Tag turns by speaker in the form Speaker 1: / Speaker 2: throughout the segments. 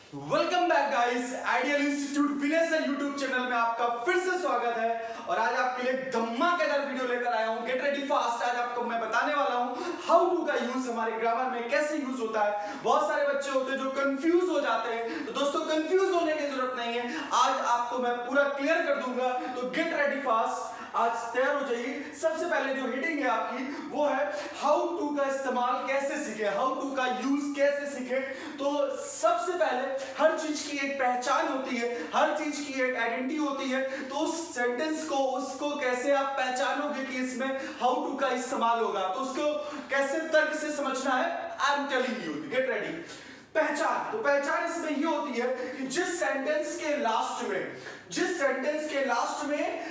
Speaker 1: Welcome back guys, ideal institute Vinay sir YouTube channel में आपका फिर से स्वागत है। और आज आपके लिए धमाकेदार वीडियो लेकर आया हूं। Get ready fast. आज आपको मैं बताने वाला हूं हाउ टू का यूज हमारे ग्रामर में कैसे यूज होता है। बहुत सारे बच्चे होते हैं जो कंफ्यूज हो जाते हैं, तो दोस्तों कंफ्यूज होने की जरूरत नहीं है, आज आपको मैं पूरा क्लियर कर दूंगा। तो गेट रेडी फास्ट, आज तैयार हो जाइए। सबसे पहले जो हेडिंग है आपकी वो है हाउ टू का इस्तेमाल कैसे सीखे, हाउ टू का यूज कैसे सीखे। तो सबसे पहले हर चीज की एक पहचान होती है, हर चीज की एक आइडेंटिटी होती है। तो उस सेंटेंस को उसको कैसे आप पहचानोगे कि इसमें हाउ टू का इस्तेमाल होगा, तो उसको कैसे तर्क से समझना है। I am telling you, get ready. पहचान, तो पहचान इसमें ये होती है कि जिस सेंटेंस के लास्ट में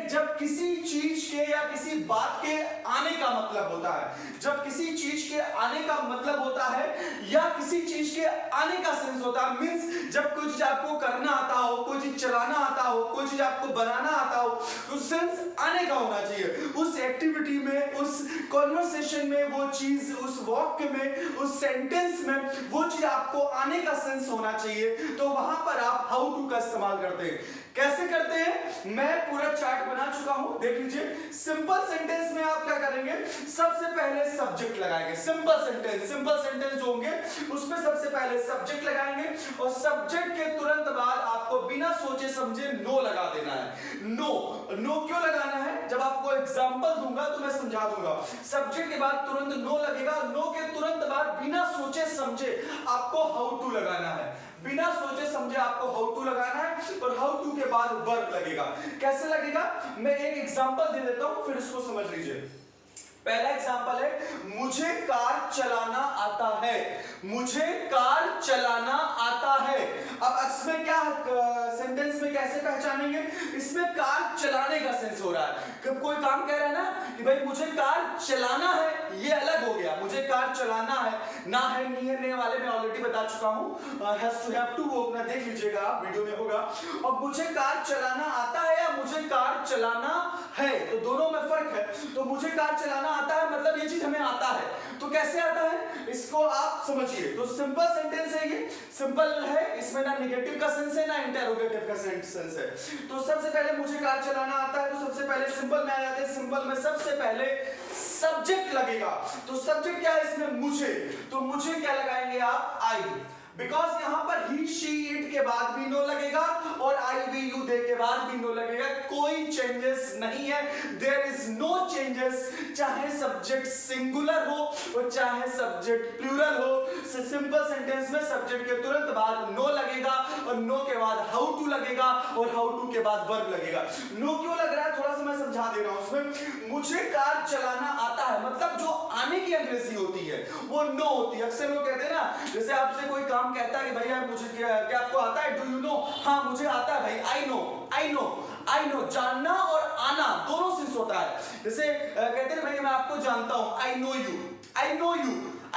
Speaker 1: जब किसी चीज के या किसी बात के आने का मतलब होता है, जब किसी चीज के आने का मतलब होता है या किसी चीज के आने का सेंस होता है, मींस जब कोई चीज आपको करना आता हो, कोई चीज चलाना आता हो, कोई चीज आपको बनाना आता हो, तो सेंस आने का होना चाहिए। उस एक्टिविटी में, उस कॉन्वर्सेशन में, वो चीज, उस वाक्य में, उस सेंटेंस में वो चीज आपको आने का सेंस होना चाहिए। तो वहां पर आप हाउ टू का इस्तेमाल करते हैं। कैसे करते हैं, मैं पूरा चार्ट बना चुका हूं, देख लीजिए। सिंपल सेंटेंस में आप क्या करेंगे, सबसे पहले सब्जेक्ट लगाएंगे। सिंपल सेंटेंस जो होंगे उसमें सबसे पहले सब्जेक्ट लगाएंगे और सब्जेक्ट के तुरंत बाद आपको बिना सोचे समझे नो लगा देना है। नो क्यों लगाना है, जब आपको एग्जांपल दूंगा तो मैं समझा दूंगा। सब्जेक्ट के बाद तुरंत नो लगेगा, नो के तुरंत बाद बिना सोचे समझे आपको हाउ टू लगाना है। बिना सोचे समझे आपको हाउ टू लगाना है और हाउ टू के बाद वर्ब लगेगा। कैसे लगेगा, मैं एक एग्जांपल दे देता हूं, फिर इसको समझ लीजिए। पहला एग्जांपल है, मुझे कार चलाना आता है। मुझे कार चलाना आता है। अब इसमें क्या सेंटेंस में कैसे पहचानेंगे, इसमें कार चलाने का सेंस हो रहा है। कब कोई काम कह रहा है ना कि भाई मुझे कार चलाना है, ये अलग हो गया। मुझे कार चलाना है, ना है नी है, ने वाले मैं ऑलरेडी बता चुका हूं, हैज टू हैव टू, वो अपना देख लीजिएगा, आप वीडियो में होगा। अब मुझे कार चलाना आता है या मुझे कार चलाना है, तो दोनों में फर्क है। तो मुझे कार चलाना आता है मतलब ये चीज हमें आता है। तो कैसे आता है इसको आप समझिए। तो सिंपल सेंटेंस है, ये सिंपल है, इसमें ना नेगेटिव का सेंस है ना इंटरोगेटिव का सेंस है। तो सबसे पहले मुझे कार चलाना आता है, तो सबसे पहले सिंपल में आ जाते हैं। सिंपल में सबसे पहले सब्जेक्ट लगेगा। तो सब्जेक्ट क्या है इसमें, मुझे। तो मुझे क्या लगाएंगे आप, आई, बिकॉज यहां पर ही शी इट के बाद भी नो लगेगा और आई वी यू दे के बाद भी नो लगेगा। कोई चेंजेस नहीं है, देयर इज नो चेंजेस। चाहे सब्जेक्ट सिंगुलर हो और चाहे सब्जेक्ट प्लूरल हो, सिंपल सेंटेंस में सब्जेक्ट के तुरंत बाद नो लगेगा और नो के बाद हाउ टू लगेगा और हाउ टू के बाद वर्ब लगेगा। नो क्यों लग रहा है, थोड़ा सा मैं समझा दे रहा हूं। उसमें मुझे कार चलाना आता है मतलब जो आने की अंग्रेजी होती है वो नो होती है। अक्सर लोग कहते हैं ना, जैसे आपसे कोई काम कहता है कि भैया मुझे क्या आपको आता है, डू यू नो, हाँ मुझे आता है भाई, आई नो। जानना और आना दोनों सेंस होता है। जैसे कहते हैं भाई मैं आपको जानता हूं, I know you, I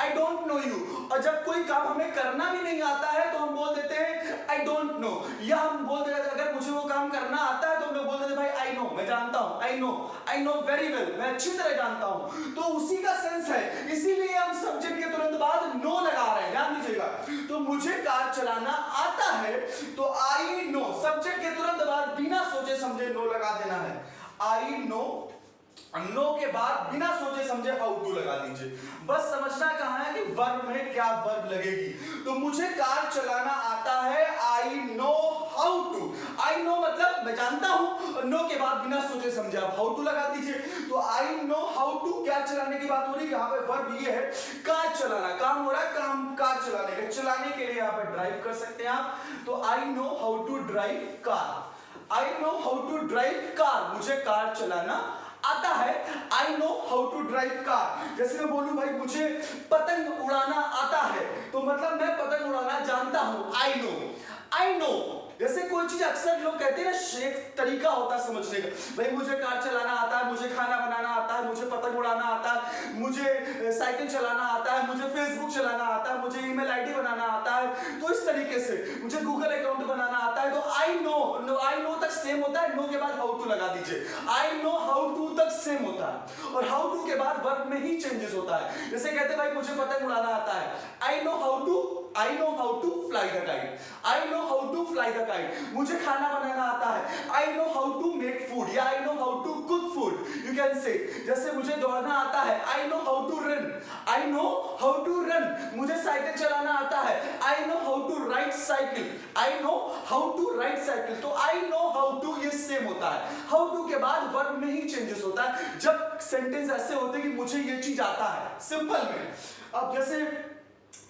Speaker 1: don't no you. और जब कोई काम हमें करना भी नहीं आता है तो हम बोल देते हैं आई डोंट नो, या हम बोल देते हैं अगर मुझे वो काम करना आता है तो हम लोग बोल देते हैं भाई आई नो, मैं जानता हूं, आई नो वेरी वेल, मैं अच्छी तरह जानता हूं। तो उसी का सेंस है, इसीलिए हम सब्जेक्ट के तुरंत बाद नो लगा रहे हैं, ध्यान दीजिएगा। तो मुझे कार चलाना आता है तो आई नो, सब्जेक्ट के तुरंत बाद बिना सोचे समझे नो लगा देना है। आई नो, नो के बाद बिना सोचे समझे हाउ टू लगा दीजिए। बस समझना कहां है कि वर्ब में क्या वर्ब लगेगी। तो मुझे कार चलाना आता है, I know how to. I know मतलब मैं जानता हूं और नो के बाद बिना सोचे समझे आप हाउ टू लगा दीजिए। तो आई नो हाउ टू, क्या चलाने की बात हो रही है, यहां पे वर्ब ये है कार चलाना, काम हो रहा है, काम कार चलाने का, चलाने के लिए यहां पे ड्राइव कर सकते हैं आप। तो I know how to drive car, I know how to drive car, मुझे कार चलाना आता है। I know how to drive car. जैसे मैं बोलूं भाई मुझे पतंग उड़ाना आता है, तो मतलब मैं पतंग उड़ाना जानता हूं, आई नो। जैसे कोई चीज अक्सर लोग कहते हैं ना, एक तरीका होता है समझने का, भाई मुझे कार चलाना आता है, मुझे खाना बनाना आता है, मुझे पतंग उड़ाना आता है, मुझे साइकिल चलाना आता है, मुझे फेसबुक चलाना आता है, मुझे ईमेल आईडी बनाना आता है। तो इस तरीके से मुझे गूगल अकाउंट बनाना आता है। तो आई नो तक सेम होता है, नो के बाद हाउ टू लगा दीजिए। आई नो हाउ टू तक सेम होता है और हाउ टू के बाद वर्ब में ही चेंजेस होता है। जैसे कहते हैं भाई मुझे पतंग उड़ाना आता है, I know how to I know how to fly the kite, I know how to fly the kite, मुझे खाना बनाना आता है, I know how to make food या I know how to cook food, you can say. जैसे मुझे दौड़ना आता है, I know how to run, I know how to run, मुझे साइकिल चलाना आता है, I know how to ride cycle, I know how to ride cycle. तो आई नो हाउ टू ये सेम होता है, हाउ टू के बाद वर्ब में ही चेंजेस होता है जब सेंटेंस ऐसे होते हैं कि मुझे ये चीज आता है, सिंपल में। अब जैसे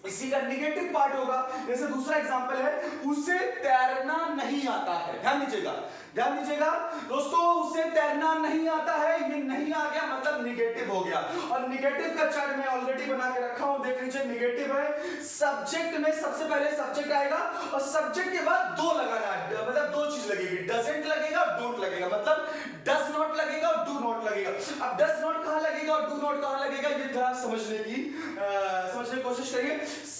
Speaker 1: इसी का निगेटिव पार्ट होगा, जैसे दूसरा एग्जांपल है, उसे तैरना नहीं आता है। ध्यान दीजिएगा, ध्यान दीजिएगा दोस्तों, उसे तैरना नहीं आता है, ये नहीं आ गया मतलब निगेटिव हो गया। और निगेटिव का चार्ट मैं ऑलरेडी बना के रखा हूं, देख लीजिए। निगेटिव है, सब्जेक्ट में सबसे पहले सब्जेक्ट आएगा और सब्जेक्ट के बाद दो लगाना है, मतलब दो चीज लगेगी, डजंट लगेगा और डोंट लगेगा, मतलब डज नॉट लगेगा और डू नॉट लगेगा। अब डज नॉट कहां लगेगा और डू नॉट कहां लगेगा, ये थोड़ा समझने की कोशिश करिए।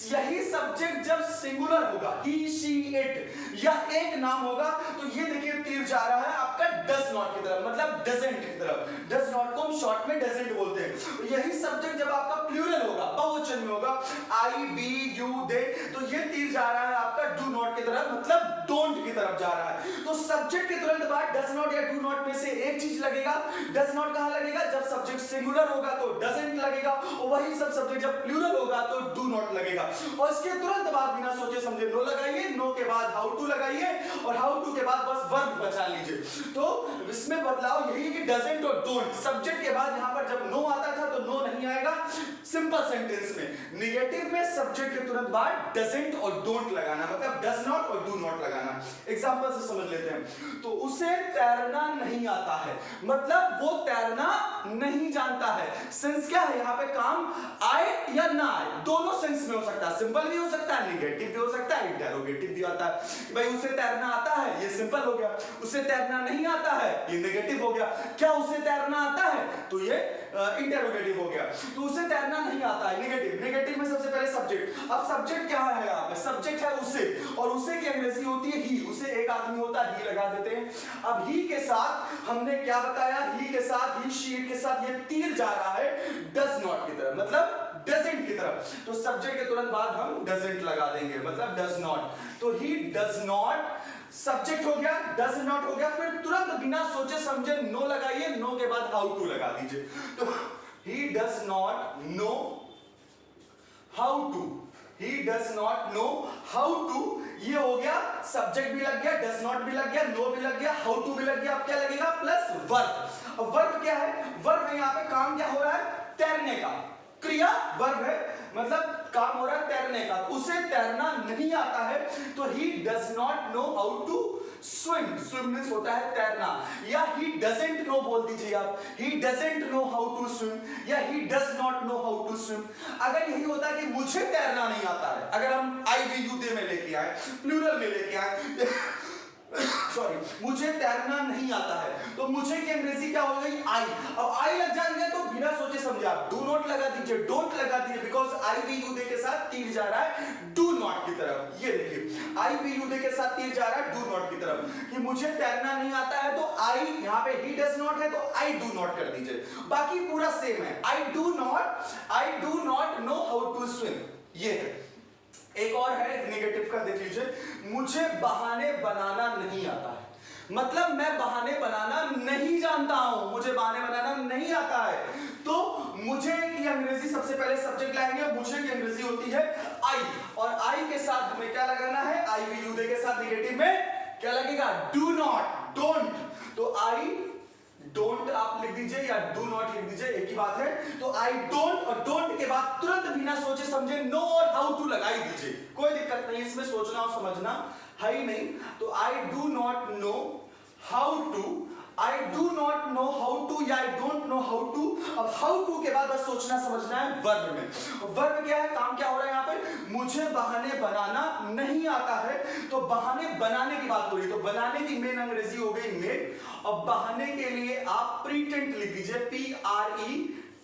Speaker 1: यही सब्जेक्ट जब सिंगुलर होगा, ही शी इट या एक नाम होगा, तो ये देखिए तीर जा रहा है आपका डज नॉट की तरफ, मतलब डजंट की तरफ। डज नॉट को हम शॉर्ट में डजंट बोलते हैं। यही सब्जेक्ट जब आपका प्लूरल होगा, बहुवचन में होगा, आई वी यू दे, तो ये तीर जा रहा है आपका डू नॉट की तरफ, मतलब डोंट की तरफ जा रहा है। तो सब्जेक्ट के तुरंत बाद डज नॉट या डू नॉट में से एक चीज लगेगा। डज नॉट कहां लगेगा, जब सब्जेक्ट सिंगुलर होगा तो डजंट लगेगा, और वही सब सब्जेक्ट जब प्लूरल होगा तो डू नॉट लगेगा। और इसके तुरंत बाद बिना सोचे समझे नो लगाइए, नो के बाद हाउ टू लगाइए, और हाउ टू के बाद बस वर्ब बचा लीजिए। तो इसमें बदलाव यही कि डजंट और डोंट, सब्जेक्ट के बाद यहां पर जब नो आता था तो नो नहीं आएगा सिंपल सेंटेंस में। निगेटिव में सब्जेक्ट के तुरंत बाद डजंट और डोंट लगाना, मतलब डज नॉट और डू नॉट लगाना। एग्जांपल से समझ लेते हैं। तो उसे तैरना नहीं आता है, मतलब वो तैरना नहीं जानता है। सेंस क्या है यहाँ पे, काम आए या ना आए, दोनों सेंस में हो सकता है। सिंपल भी हो सकता है, निगेटिव भी हो सकता है, इंटेरोगेटिव भी आता है। भाई उसे तैरना आता है, ये सिंपल हो गया। उसे तैरना नहीं आता है, ये नेगेटिव हो गया। क्या उसे तैरना आता है, तो ये इंटेरोगेटिव हो गया। तो उसे तैरना नहीं आता है, नेगेटिव। नेगेटिव में सबसे पहले सब्जेक्ट। अब सब्जेक्ट क्या है यहाँ पे, सब्जेक्ट है उसे, और उसे की अंग्रेजी होती है ही। उसे एक आदमी होता है, ही लगा देते हैं। अब ही के साथ हमने क्या बताया, ही के साथ, ही शीट के साथ ये तीर जा रहा है डज नॉट की तरफ, मतलब डजंट की तरफ। तो सब्जेक्ट के तुरंत बाद हम डजंट लगा देंगे, मतलब डज नॉट। तो ही डज नॉट सब्जेक्ट हो गया, डज नॉट हो गया, फिर तुरंत बिना सोचे समझे नो लगाइए, नो के बाद हाउ टू लगा दीजिए। तो he does not know how to, he does not know how to, ये हो गया। सब्जेक्ट भी लग गया, डज नॉट भी लग गया, नो भी लग गया, हाउ टू भी लग गया। अब क्या लगेगा, प्लस वर्ब। अब वर्ब क्या है, वर्ब है यहाँ पे, काम क्या हो रहा है, तैरने का, क्रिया वर्ब है, मतलब काम हो रहा है तैरने का। उसे तैरना नहीं आता है, तो he does not know how to swim. Swim means होता है तैरना, या ही डजंट नो बोल दीजिए आप, he doesn't know how to swim, या he does not know how to swim. अगर यही होता कि मुझे तैरना नहीं आता है, अगर हम आई वी यू दे में लेके आए, प्लूरल में लेके आए, सॉरी, मुझे तैरना नहीं आता है, तो मुझे की अंग्रेजी क्या हो गई, आई। अब आई लग जाएंगे तो बिना सोचे समझे आप डू नॉट लगा दीजिए, डोंट लगा दीजिए, because I we you they के साथ तीर जा रहा है डू नॉट की तरफ। ये देखिए, आई वी यू दे के साथ तीर जा रहा है डू नॉट की तरफ, कि मुझे तैरना नहीं आता है, तो आई यहाँ पे ही डज नॉट है, तो आई डू नॉट कर दीजिए। बाकी पूरा सेम है, I do not know how to swim. ये है। एक और है नेगेटिव का, देख लीजिए, मुझे बहाने बनाना नहीं आता है, मतलब मैं बहाने बनाना नहीं जानता हूं, मुझे बहाने बनाना नहीं आता है। तो मुझे की अंग्रेजी सबसे पहले सब्जेक्ट लाएंगे, मुझे की अंग्रेजी होती है आई, और आई के साथ हमें क्या लगाना है, आई वी यू दे के साथ नेगेटिव में क्या लगेगा, डू नॉट, डोंट। तो आई डोंट आप लिख दीजिए या डू नॉट लिख दीजिए, एक ही बात है। तो आई डोंट, और डोंट के बाद तुरंत बिना सोचे समझे नो और हाउ टू लगाई दीजिए, कोई दिक्कत नहीं, इसमें सोचना और समझना है ही नहीं। तो I do not know how to, I do not know how to, या I don't know how to. अब हाउ टू के बाद बस सोचना समझना है वर्ब में। वर्ब क्या है, काम क्या हो रहा है यहाँ पे, मुझे बहाने बनाना नहीं आता है, तो बहाने बनाने की बात हो रही है, तो बनाने की मेन अंग्रेजी हो गई मेक, और बहाने के लिए आप प्रीटेंट लिख दीजिए,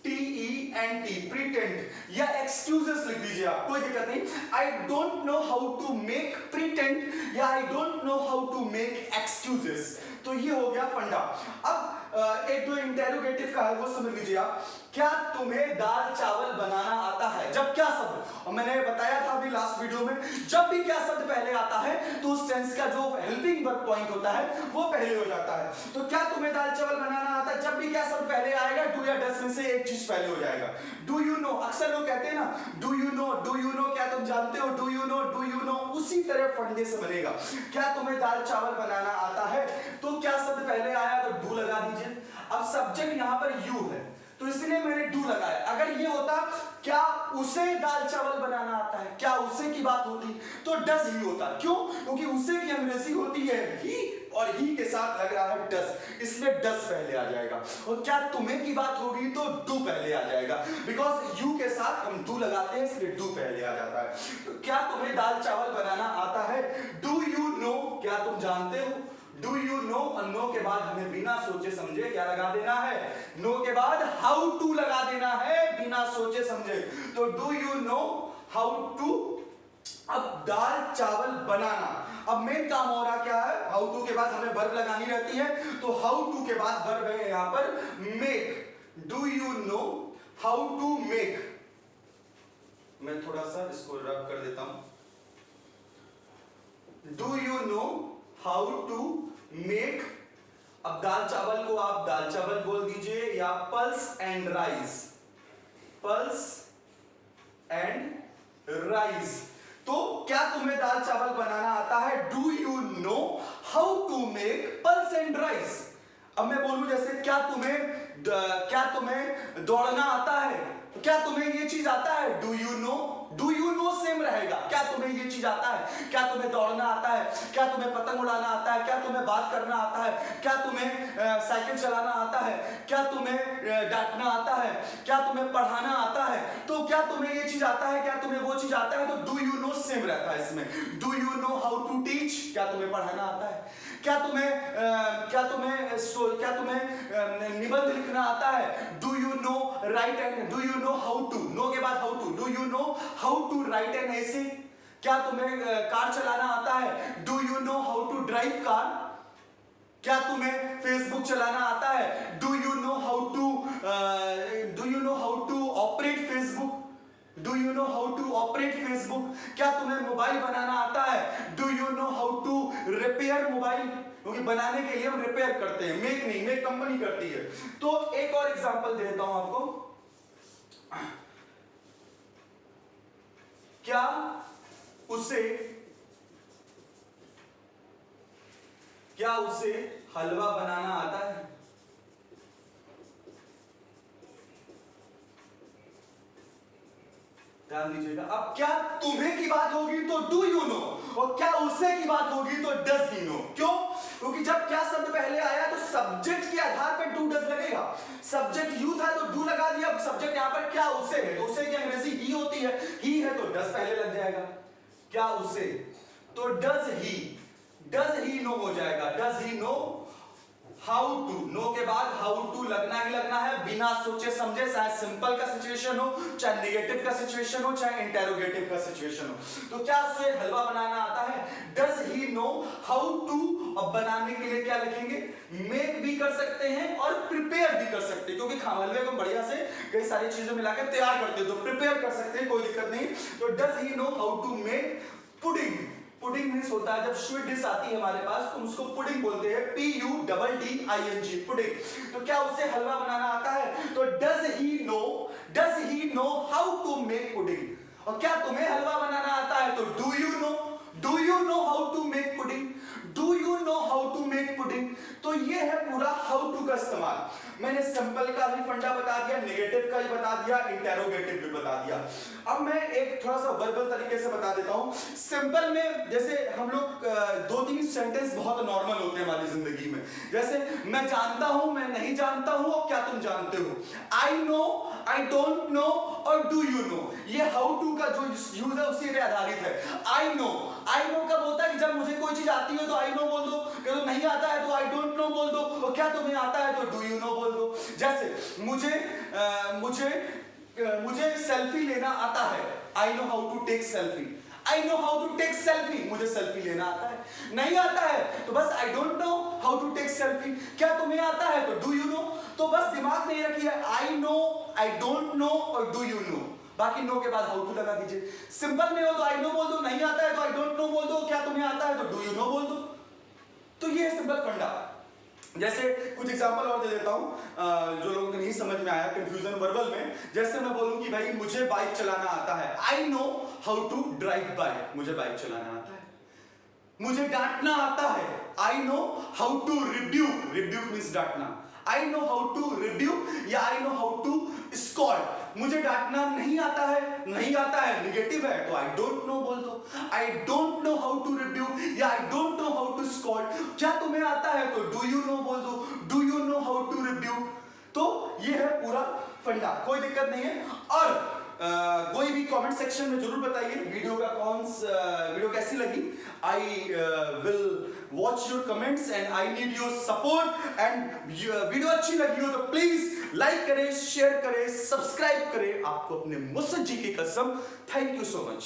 Speaker 1: PRETENT, प्रीटेंट, या एक्सक्यूजेस लिख दीजिए आप, कोई दिक्कत नहीं। I don't know how to make pretend, या I don't know how to make excuses. तो ये हो गया फंडा। अब एक दो इंटेरोगेटिव का है वो समझ लीजिए आप। क्या तुम्हें दाल चावल बनाना आता है? जब क्या शब्द, और मैंने बताया था अभी लास्ट वीडियो में, जब भी क्या शब्द पहले आता है तो उस टेंस का जो हेल्पिंग वर्ब पॉइंट होता है वो पहले हो जाता है। तो क्या तुम्हें दाल चावल बनाना आता है, जब भी क्या शब्द पहले आएगा डू या डस में से एक चीज पहले हो जाएगा। डू यू नो, अक्सर लोग कहते हैं ना डू यू नो, क्या तुम जानते हो, डू यू नो, उसी तरह फंडे से बनेगा। क्या तुम्हें दाल चावल बनाना आता है, तो क्या शब्द पहले आया तो डू लगा दीजिए। अब सब्जेक्ट यहां पर यू है तो इसलिए मैंने डू लगाया। अगर ये होता क्या उसे दाल चावल बनाना आता है, क्या उसे की बात होती तो डज ही होता। क्यों? क्योंकि उसे की अंग्रेजी होती है ही, और ही के साथ लग रहा है डज, इसलिए डज पहले आ जाएगा। और क्या तुम्हें की बात होगी तो डू पहले आ जाएगा, बिकॉज यू के साथ हम डू लगाते हैं इसलिए डू पहले आ जाता है। तो क्या तुम्हें दाल चावल बनाना आता है, डू यू नो, क्या तुम जानते हो। डू यू नो, और नो के बाद हमें बिना सोचे समझे क्या लगा देना है, नो के बाद हाउ टू लगा देना है बिना सोचे समझे। तो do you know how to. अब दाल चावल बनाना, अब मेन काम हो रहा क्या है, हाउ टू के बाद हमें वर्ब लगानी रहती है, तो हाउ टू के बाद वर्ब है यहां पर make. Do you know how to make. मैं थोड़ा सा इसको रब कर देता हूं। Do you know how to make. अब दाल चावल को आप दाल चावल बोल दीजिए या pulse and rice, pulse and rice. तो क्या तुम्हें दाल चावल बनाना आता है, do you know how to make pulse and rice. अब मैं बोलूं जैसे क्या तुम्हें दौड़ना आता है, क्या तुम्हें ये चीज आता है, डू यू नो सेम रहेगा। क्या तुम्हें ये चीज आता है, क्या तुम्हें दौड़ना आता है, क्या तुम्हें पतंग उड़ाना आता है, क्या तुम्हें बात करना आता है, क्या तुम्हें साइकिल चलाना आता है, क्या तुम्हें डांटना आता है, क्या तुम्हें पढ़ाना आता है। तो क्या तुम्हें ये चीज आता है, क्या तुम्हें वो चीज आता है, तो डू यू नो सेम रहता है इसमें। Do you know how to teach, क्या तुम्हें पढ़ाना आता है, क्या तुम्हें निबंध लिखना आता है, do you know write and, do you know how to, know के बाद how to, do you know how to write an essay. क्या तुम्हें कार चलाना आता है, do you know how to drive car. क्या तुम्हें फेसबुक चलाना आता है, do you know how to operate Facebook, do you know how to operate Facebook. क्या तुम्हें मोबाइल बनाना आता है, do you know how to repair mobile, क्योंकि बनाने के लिए हम रिपेयर करते हैं, मेक नहीं, मेक कंपनी करती है। तो एक और एग्जांपल देता हूं आपको। क्या उसे हलवा बनाना आता है। ध्यान दीजिएगा, अब क्या तुम्हें की बात होगी तो डू यू नो, और क्या उसे की बात होगी तो डज ही नो। क्यों? क्योंकि जब क्या शब्द पहले आया तो सब्जेक्ट के आधार पर डू डज लगेगा। सब्जेक्ट यू था तो डू लगा दिया, सब्जेक्ट यहां पर क्या उसे है तो उसे की अंग्रेजी ही होती है, ही है तो डज पहले लग जाएगा। क्या उसे, तो डज ही नो हो जाएगा, does he know how to, know के बाद हाउ टू लगना ही लगना है बिना सोचे समझे, चाहे सिंपल का सिचुएशन हो, चाहे नेगेटिव का सिचुएशन हो, चाहे इंटेरोगेटिव का सिचुएशन हो। तो क्या उससे हलवा बनाना आता है, does he know how to. अब बनाने के लिए क्या लिखेंगे, मेक भी कर सकते हैं और प्रिपेयर भी कर सकते हैं, क्योंकि हलवे को बढ़िया से कई सारी चीजें मिलाकर तैयार करते हैं, तो प्रिपेयर कर सकते हैं, कोई दिक्कत नहीं। तो does he know how to make pudding. Pudding means होता है जब स्वीट डिश आती है हमारे पास तो उसको पुडिंग बोलते हैं, PUDDING, पुडिंग। तो क्या उससे हलवा बनाना आता है, तो does he know how to make pudding. और क्या तुम्हें हलवा बनाना आता है, तो do you know how to make pudding, do you know how to make pudding. तो ये है पूरा हाउ टू का इस्तेमाल। मैंने सिंपल का भी फंडा बता दिया, नेगेटिव का भी बता दिया, इंटेरोगेटिव भी बता दिया। अब मैं एक थोड़ा सा वर्बल तरीके से बता देता हूं। सिंपल में जैसे हम लोग 2-3 सेंटेंस बहुत नॉर्मल होते हैं हमारी जिंदगी में, जैसे मैं जानता हूं, मैं नहीं जानता हूं, और क्या तुम जानते हो, I know, I don't no और डू यू नो। ये हाउ टू का जो यूज है उसी पे आधारित है। आई नो कब होता है कि जब मुझे कोई चीज आती है तो आई नो बोल दो, अगर नहीं आता है तो आई डोंट नो बोल दो, और क्या तुम्हें आता है तो डू यू नो बोल दो। जैसे मुझे सेल्फी लेना आता है, I know how to take selfie, I know how to take selfie, मुझे सेल्फी लेना आता है। नहीं आता है तो बस I don't know how to take selfie. क्या तुम्हें आता है तो डू यू नो। तो बस दिमाग में ये रखिए, I know I don't no और डू यू नो। बाकी नो के बाद हाउ टू लगा दीजिए। सिंपल में हो तो आई नो बोल दो, नहीं आता है तो आई डोंट नो बोल दो, क्या तुम्हें आता है तो डू यू नो बोल दो। तो ये है सिंपल फंडा। जैसे कुछ एग्जांपल और दे देता हूं जो लोगों को नहीं समझ में आया, कंफ्यूजन वर्बल में। जैसे मैं बोलूं कि भाई मुझे बाइक चलाना आता है, I know how to drive bike, मुझे बाइक चलाना आता है। मुझे डांटना आता है, I know how to rebuke, rebuke means डांटना, I know how to rebuke या I know how to scold. मुझे डांटना नहीं आता है, नहीं आता है निगेटिव है तो आई डोंट नो बोल दो, I don't know how to rebuke या I don't know how to scold. क्या तुम्हें आता है तो डू यू नो बोल दो, do you know how to rebuke. तो ये है पूरा फंडा, कोई दिक्कत नहीं है। और कोई भी कमेंट सेक्शन में जरूर बताइए वीडियो कैसी लगी। I will watch your comments and I need your support. And video अच्छी लगी हो तो प्लीज लाइक करें, शेयर करें, सब्सक्राइब करें। आपको अपने मुझसे जी की कसम। Thank you so much.